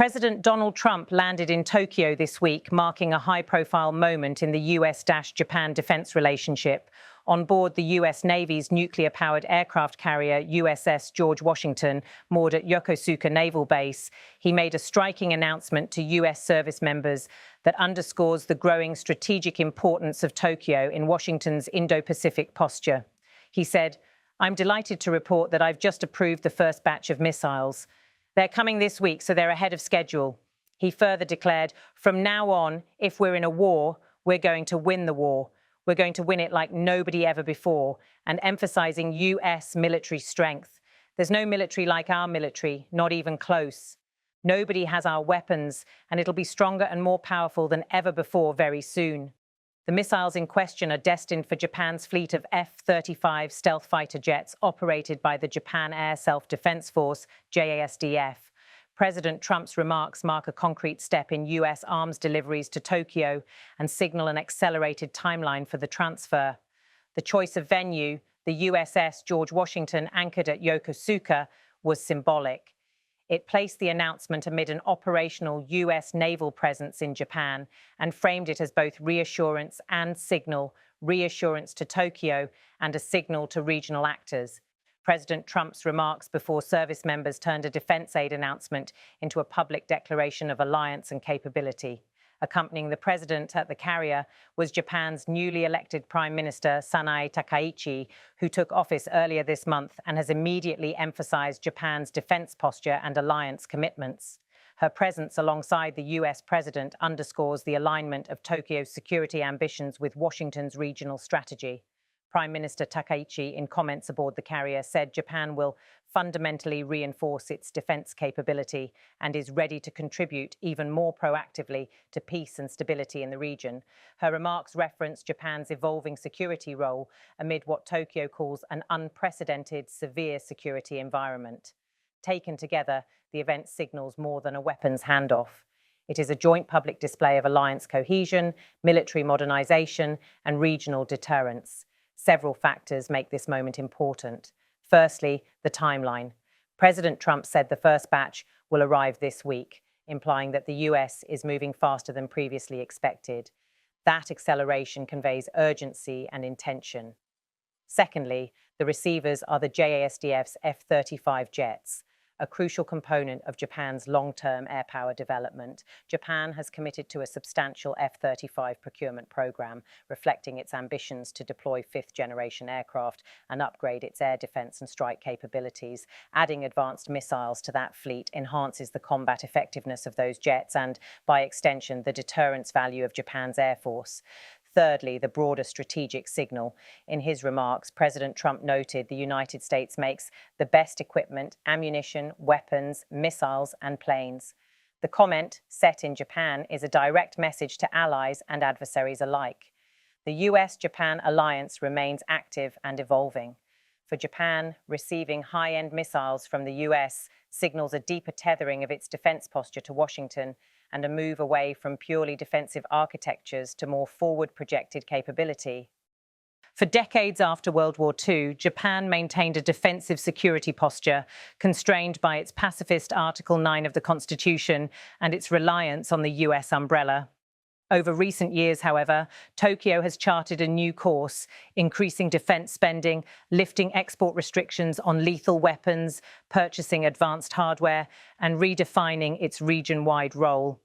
President Donald Trump landed in Tokyo this week, marking a high-profile moment in the US-Japan defense relationship. On board the US Navy's nuclear-powered aircraft carrier USS George Washington, moored at Yokosuka Naval Base, he made a striking announcement to US service members that underscores the growing strategic importance of Tokyo in Washington's Indo-Pacific posture. He said, "I'm delighted to report that I've just approved the first batch of missiles. They're coming this week, so they're ahead of schedule." He further declared, "From now on, if we're in a war, we're going to win the war. We're going to win it like nobody ever before," and emphasizing US military strength. "There's no military like our military, not even close. Nobody has our weapons, and it'll be stronger and more powerful than ever before very soon." The missiles in question are destined for Japan's fleet of F-35 stealth fighter jets operated by the Japan Air Self-Defense Force, JASDF. President Trump's remarks mark a concrete step in US arms deliveries to Tokyo and signal an accelerated timeline for the transfer. The choice of venue, the USS George Washington anchored at Yokosuka, was symbolic. It placed the announcement amid an operational US naval presence in Japan and framed it as both reassurance and signal, reassurance to Tokyo and a signal to regional actors. President Trump's remarks before service members turned a defense aid announcement into a public declaration of alliance and capability. Accompanying the president at the carrier was Japan's newly elected Prime Minister Sanae Takaichi, who took office earlier this month and has immediately emphasized Japan's defense posture and alliance commitments. Her presence alongside the US president underscores the alignment of Tokyo's security ambitions with Washington's regional strategy. Prime Minister Takaichi, in comments aboard the carrier, said Japan will fundamentally reinforce its defense capability and is ready to contribute even more proactively to peace and stability in the region. Her remarks reference Japan's evolving security role amid what Tokyo calls an unprecedented severe security environment. Taken together, the event signals more than a weapons handoff. It is a joint public display of alliance cohesion, military modernization, and regional deterrence. Several factors make this moment important. Firstly, the timeline. President Trump said the first batch will arrive this week, implying that the US is moving faster than previously expected. That acceleration conveys urgency and intention. Secondly, the receivers are the JASDF's F-35 jets, a crucial component of Japan's long-term air power development. Japan has committed to a substantial F-35 procurement program, reflecting its ambitions to deploy fifth-generation aircraft and upgrade its air defense and strike capabilities. Adding advanced missiles to that fleet enhances the combat effectiveness of those jets and, by extension, the deterrence value of Japan's air force. Thirdly, the broader strategic signal. In his remarks, President Trump noted the United States makes the best equipment, ammunition, weapons, missiles, and planes. The comment, set in Japan, is a direct message to allies and adversaries alike. The US-Japan alliance remains active and evolving. For Japan, receiving high-end missiles from the US signals a deeper tethering of its defense posture to Washington and a move away from purely defensive architectures to more forward-projected capability. For decades after World War II, Japan maintained a defensive security posture, constrained by its pacifist Article 9 of the Constitution and its reliance on the US umbrella. Over recent years, however, Tokyo has charted a new course, increasing defense spending, lifting export restrictions on lethal weapons, purchasing advanced hardware, and redefining its region-wide role.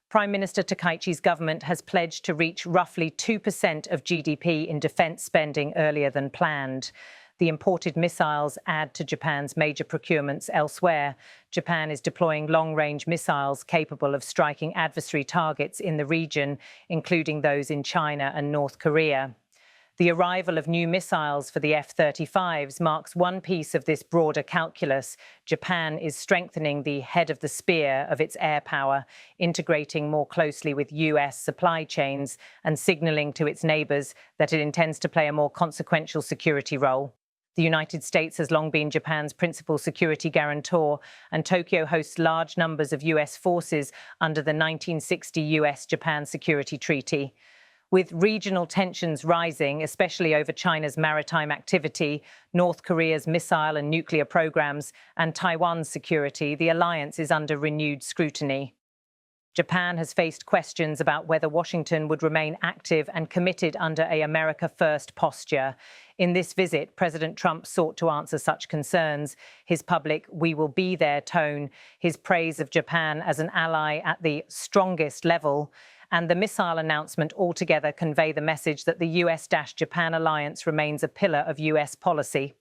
Prime Minister Takaichi's government has pledged to reach roughly 2% of GDP in defense spending earlier than planned. The imported missiles add to Japan's major procurements elsewhere. Japan is deploying long-range missiles capable of striking adversary targets in the region, including those in China and North Korea. The arrival of new missiles for the F-35s marks one piece of this broader calculus. Japan is strengthening the head of the spear of its air power, integrating more closely with US supply chains and signaling to its neighbors that it intends to play a more consequential security role. The United States has long been Japan's principal security guarantor, and Tokyo hosts large numbers of US forces under the 1960 US-Japan Security Treaty. With regional tensions rising, especially over China's maritime activity, North Korea's missile and nuclear programs, and Taiwan's security, the alliance is under renewed scrutiny. Japan has faced questions about whether Washington would remain active and committed under an America First posture. In this visit, President Trump sought to answer such concerns. His public "we will be there" tone, his praise of Japan as an ally at the strongest level, and the missile announcement altogether convey the message that the US-Japan alliance remains a pillar of US policy.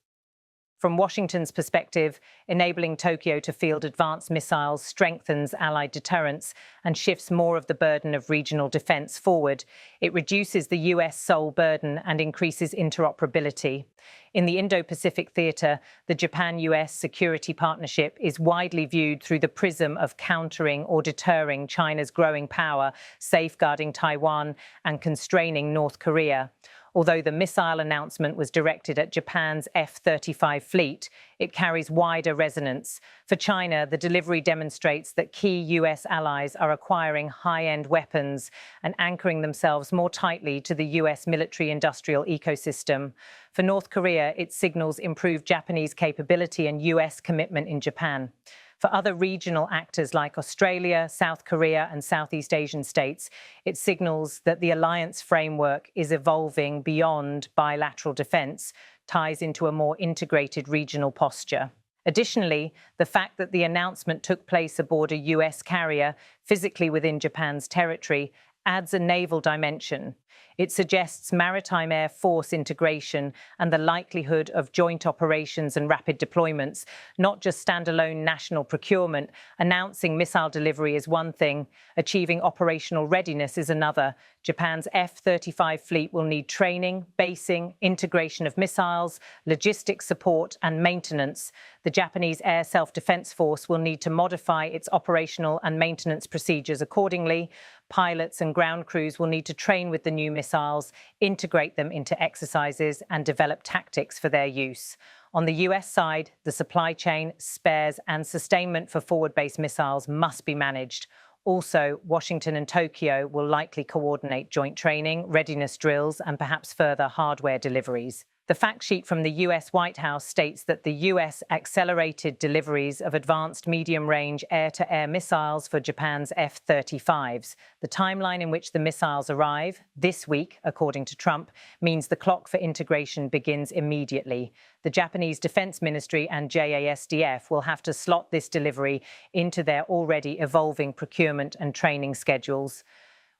From Washington's perspective, enabling Tokyo to field advanced missiles strengthens Allied deterrence and shifts more of the burden of regional defense forward. It reduces the US sole burden and increases interoperability. In the Indo-Pacific theater, the Japan-US security partnership is widely viewed through the prism of countering or deterring China's growing power, safeguarding Taiwan, and constraining North Korea. Although the missile announcement was directed at Japan's F-35 fleet, it carries wider resonance. For China, the delivery demonstrates that key US allies are acquiring high-end weapons and anchoring themselves more tightly to the US military-industrial ecosystem. For North Korea, it signals improved Japanese capability and US commitment in Japan. For other regional actors like Australia, South Korea, and Southeast Asian states, it signals that the alliance framework is evolving beyond bilateral defense, ties into a more integrated regional posture. Additionally, the fact that the announcement took place aboard a US carrier physically within Japan's territory adds a naval dimension. It suggests maritime air force integration and the likelihood of joint operations and rapid deployments, not just standalone national procurement. Announcing missile delivery is one thing, achieving operational readiness is another. Japan's F-35 fleet will need training, basing, integration of missiles, logistics support, and maintenance. The Japanese Air Self-Defense Force will need to modify its operational and maintenance procedures accordingly. Pilots and ground crews will need to train with the new missiles, integrate them into exercises, and develop tactics for their use. On the US side, the supply chain, spares, and sustainment for forward-based missiles must be managed. Also, Washington and Tokyo will likely coordinate joint training, readiness drills, and perhaps further hardware deliveries. The fact sheet from the US White House states that the US accelerated deliveries of advanced medium-range air-to-air missiles for Japan's F-35s. The timeline in which the missiles arrive, this week, according to Trump, means the clock for integration begins immediately. The Japanese Defense Ministry and JASDF will have to slot this delivery into their already evolving procurement and training schedules.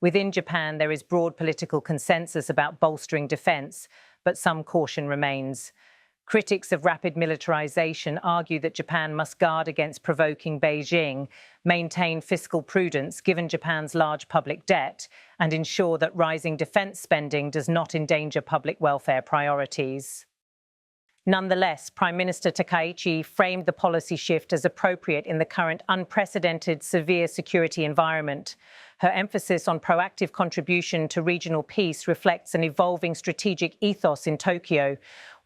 Within Japan, there is broad political consensus about bolstering defense, but some caution remains. Critics of rapid militarization argue that Japan must guard against provoking Beijing, maintain fiscal prudence given Japan's large public debt, and ensure that rising defense spending does not endanger public welfare priorities. Nonetheless, Prime Minister Takaichi framed the policy shift as appropriate in the current unprecedented severe security environment. Her emphasis on proactive contribution to regional peace reflects an evolving strategic ethos in Tokyo,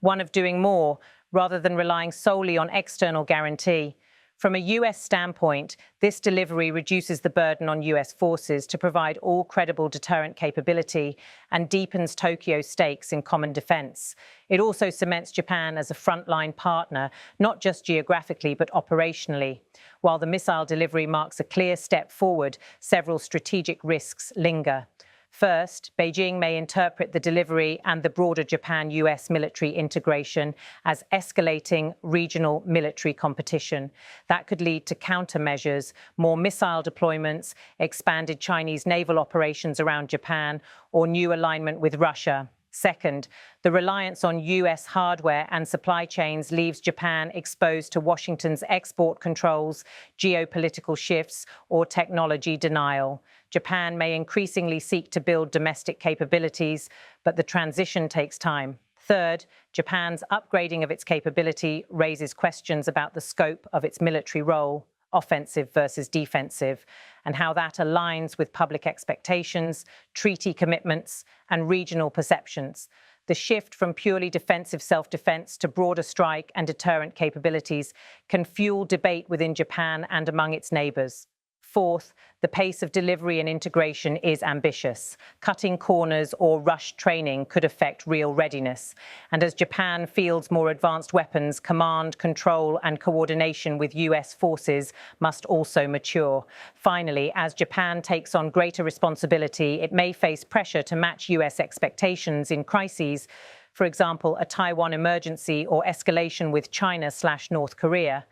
one of doing more rather than relying solely on external guarantee. From a US standpoint, this delivery reduces the burden on US forces to provide all credible deterrent capability and deepens Tokyo's stakes in common defense. It also cements Japan as a frontline partner, not just geographically but operationally. While the missile delivery marks a clear step forward, several strategic risks linger. First, Beijing may interpret the delivery and the broader Japan-US military integration as escalating regional military competition. That could lead to countermeasures, more missile deployments, expanded Chinese naval operations around Japan, or new alignment with Russia. Second, the reliance on US hardware and supply chains leaves Japan exposed to Washington's export controls, geopolitical shifts, or technology denial. Japan may increasingly seek to build domestic capabilities, but the transition takes time. Third, Japan's upgrading of its capability raises questions about the scope of its military role, offensive versus defensive, and how that aligns with public expectations, treaty commitments, and regional perceptions. The shift from purely defensive self-defense to broader strike and deterrent capabilities can fuel debate within Japan and among its neighbors. Fourth, the pace of delivery and integration is ambitious. Cutting corners or rushed training could affect real readiness. And as Japan fields more advanced weapons, command, control, and coordination with US forces must also mature. Finally, as Japan takes on greater responsibility, it may face pressure to match US expectations in crises, for example, a Taiwan emergency or escalation with China/North Korea.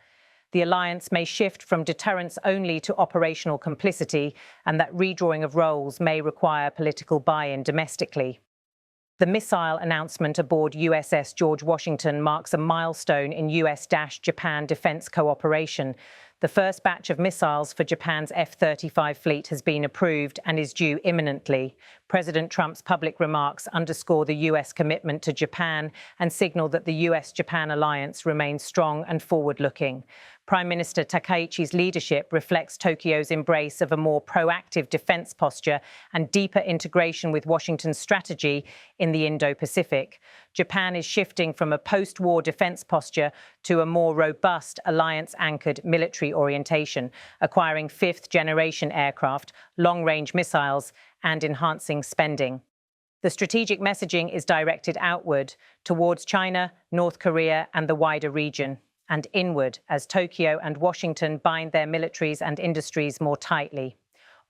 The alliance may shift from deterrence only to operational complicity, and that redrawing of roles may require political buy-in domestically. The missile announcement aboard USS George Washington marks a milestone in US-Japan defense cooperation. The first batch of missiles for Japan's F-35 fleet has been approved and is due imminently. President Trump's public remarks underscore the US commitment to Japan and signal that the US-Japan alliance remains strong and forward-looking. Prime Minister Takaichi's leadership reflects Tokyo's embrace of a more proactive defense posture and deeper integration with Washington's strategy in the Indo-Pacific. Japan is shifting from a post-war defense posture to a more robust, alliance-anchored military orientation, acquiring fifth-generation aircraft, long-range missiles, and enhancing spending. The strategic messaging is directed outward, towards China, North Korea, and the wider region, and inward as Tokyo and Washington bind their militaries and industries more tightly.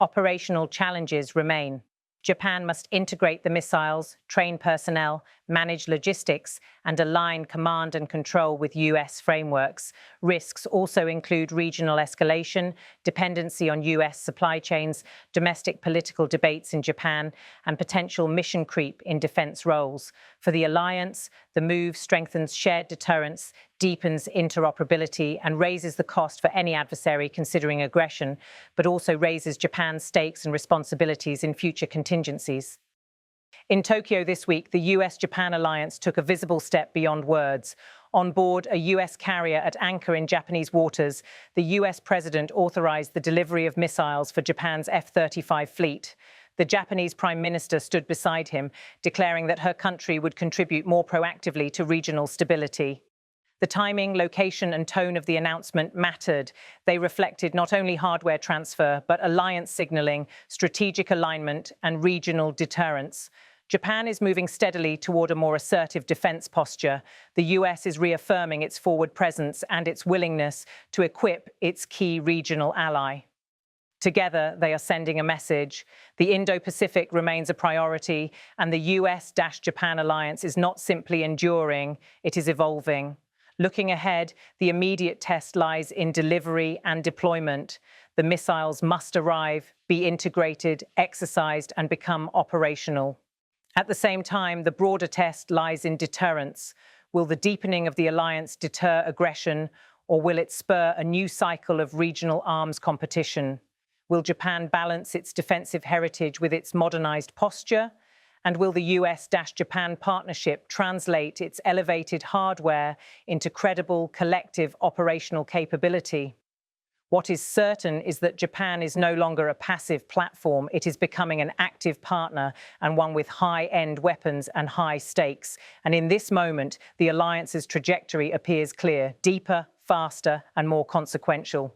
Operational challenges remain. Japan must integrate the missiles, train personnel, manage logistics, and align command and control with US frameworks. Risks also include regional escalation, dependency on US supply chains, domestic political debates in Japan, and potential mission creep in defense roles. For the alliance, the move strengthens shared deterrence, deepens interoperability, and raises the cost for any adversary considering aggression, but also raises Japan's stakes and responsibilities in future contingencies. In Tokyo this week, the US-Japan alliance took a visible step beyond words. On board a US carrier at anchor in Japanese waters, the US president authorized the delivery of missiles for Japan's F-35 fleet. The Japanese Prime Minister stood beside him, declaring that her country would contribute more proactively to regional stability. The timing, location, and tone of the announcement mattered. They reflected not only hardware transfer, but alliance signaling, strategic alignment, and regional deterrence. Japan is moving steadily toward a more assertive defense posture. The US is reaffirming its forward presence and its willingness to equip its key regional ally. Together, they are sending a message. The Indo-Pacific remains a priority, and the US-Japan alliance is not simply enduring, it is evolving. Looking ahead, the immediate test lies in delivery and deployment. The missiles must arrive, be integrated, exercised, and become operational. At the same time, the broader test lies in deterrence. Will the deepening of the alliance deter aggression, or will it spur a new cycle of regional arms competition? Will Japan balance its defensive heritage with its modernized posture? And will the US-Japan partnership translate its elevated hardware into credible, collective operational capability? What is certain is that Japan is no longer a passive platform. It is becoming an active partner, and one with high-end weapons and high stakes. And in this moment, the alliance's trajectory appears clear: deeper, faster, and more consequential.